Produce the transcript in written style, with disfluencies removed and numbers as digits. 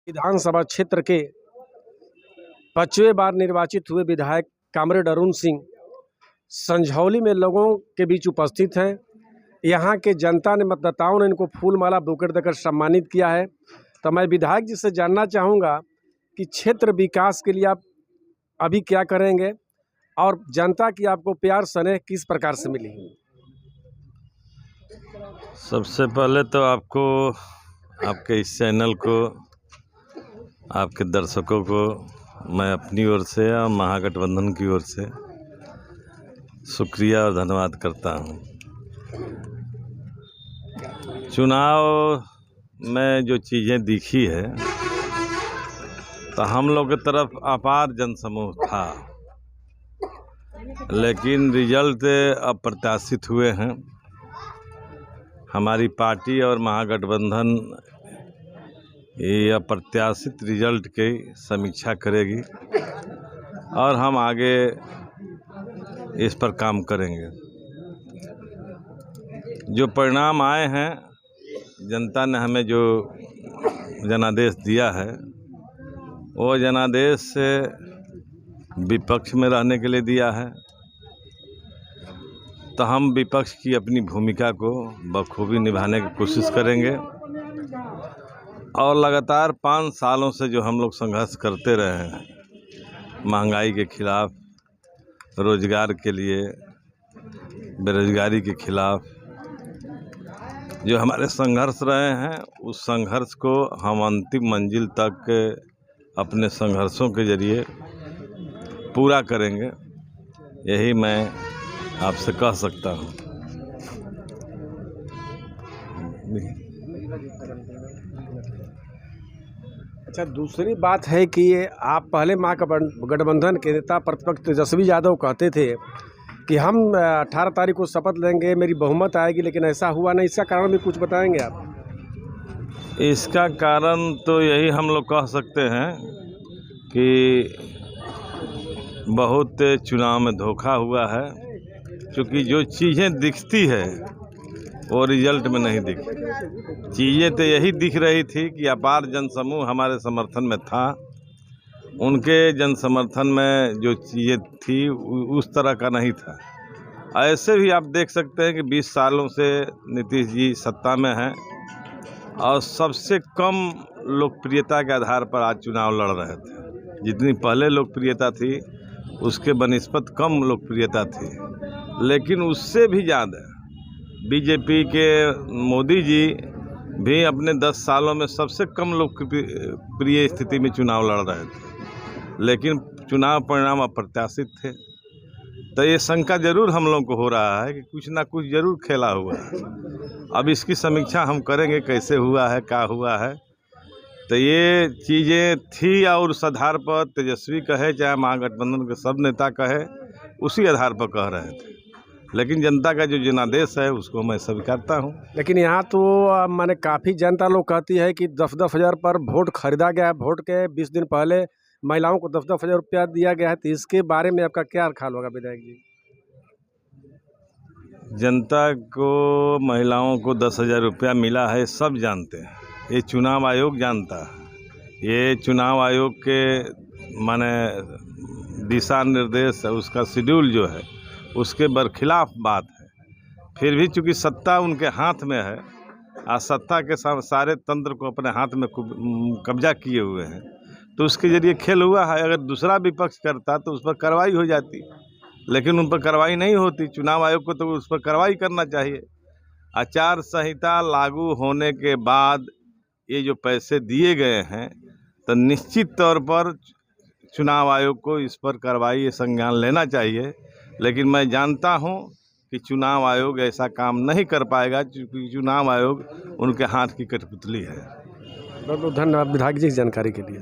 विधानसभा क्षेत्र के 5वें बार निर्वाचित हुए विधायक कामरेड अरुण सिंह संझौली में लोगों के बीच उपस्थित हैं। यहाँ के जनता ने, मतदाताओं ने इनको फूल माला बुकेट देकर सम्मानित किया है। तो मैं विधायक जी से जानना चाहूँगा कि क्षेत्र विकास के लिए आप अभी क्या करेंगे और जनता की आपको प्यार स्नेह किस प्रकार से मिली? सबसे पहले तो आपको, आपके इस चैनल को, आपके दर्शकों को मैं अपनी ओर से और महागठबंधन की ओर से शुक्रिया और धन्यवाद करता हूं। चुनाव में जो चीज़ें दिखी है तो हम लोग की तरफ अपार जनसमूह था, लेकिन रिजल्ट अप्रत्याशित हुए हैं। हमारी पार्टी और महागठबंधन ये अप्रत्याशित रिजल्ट की समीक्षा करेगी और हम आगे इस पर काम करेंगे। जो परिणाम आए हैं, जनता ने हमें जो जनादेश दिया है वो जनादेश से विपक्ष में रहने के लिए दिया है। तो हम विपक्ष की अपनी भूमिका को बखूबी निभाने की कोशिश करेंगे और लगातार 5 सालों से जो हम लोग संघर्ष करते रहे हैं, महंगाई के खिलाफ, रोजगार के लिए, बेरोजगारी के खिलाफ जो हमारे संघर्ष रहे हैं, उस संघर्ष को हम अंतिम मंजिल तक अपने संघर्षों के जरिए पूरा करेंगे। यही मैं आपसे कह सकता हूँ। अच्छा, दूसरी बात है कि आप पहले महागठबंधन के नेता प्रतिपक्ष तेजस्वी यादव कहते थे कि हम 18 तारीख को शपथ लेंगे, मेरी बहुमत आएगी, लेकिन ऐसा हुआ नहीं। इसका कारण भी कुछ बताएंगे आप? इसका कारण तो यही हम लोग कह सकते हैं कि बहुत चुनाव में धोखा हुआ है, क्योंकि जो चीज़ें दिखती है वो रिजल्ट में नहीं दिखी। चीज़ें तो यही दिख रही थी कि अपार जनसमूह हमारे समर्थन में था, उनके जन समर्थन में जो चीज़ें थी उस तरह का नहीं था। ऐसे भी आप देख सकते हैं कि 20 सालों से नीतीश जी सत्ता में हैं और सबसे कम लोकप्रियता के आधार पर आज चुनाव लड़ रहे थे। जितनी पहले लोकप्रियता थी उसके बनिस्बत कम लोकप्रियता थी, लेकिन उससे भी ज़्यादा बीजेपी के मोदी जी भी अपने 10 सालों में सबसे कम लोकप्रिय स्थिति में चुनाव लड़ रहे थे, लेकिन चुनाव परिणाम अप्रत्याशित थे। तो ये शंका जरूर हम लोगों को हो रहा है कि कुछ ना कुछ जरूर खेला हुआ है। अब इसकी समीक्षा हम करेंगे, कैसे हुआ है, क्या हुआ है। तो ये चीज़ें थी और उस आधार पर तेजस्वी कहे चाहे महागठबंधन के सब नेता कहे, उसी आधार पर कह रहे थे। लेकिन जनता का जो जनादेश है उसको मैं स्वीकारता हूँ। लेकिन यहाँ तो माने काफ़ी जनता लोग कहती है कि 10-10 हज़ार पर वोट खरीदा गया है। वोट के 20 दिन पहले महिलाओं को 10-10 हज़ार रुपया दिया गया है। तो इसके बारे में आपका क्या ख्याल होगा विधायक जी? जनता को, महिलाओं को 10,000 रुपया मिला है, सब जानते हैं। ये चुनाव आयोग जानता है। ये चुनाव आयोग के माने दिशा निर्देश है, उसका शेड्यूल जो है उसके बरखिलाफ बात है। फिर भी चूँकि सत्ता उनके हाथ में है और सत्ता के सारे तंत्र को अपने हाथ में कब्जा किए हुए हैं, तो उसके जरिए खेल हुआ है। अगर दूसरा विपक्ष करता तो उस पर कार्रवाई हो जाती, लेकिन उन पर कार्रवाई नहीं होती। चुनाव आयोग को तो उस पर कार्रवाई करना चाहिए। आचार संहिता लागू होने के बाद ये जो पैसे दिए गए हैं, तो निश्चित तौर पर चुनाव आयोग को इस पर कार्रवाई, संज्ञान लेना चाहिए। लेकिन मैं जानता हूं कि चुनाव आयोग ऐसा काम नहीं कर पाएगा, क्योंकि चुनाव आयोग उनके हाथ की कठपुतली है। बहुत बहुत धन्यवाद विधायक जी की जानकारी के लिए।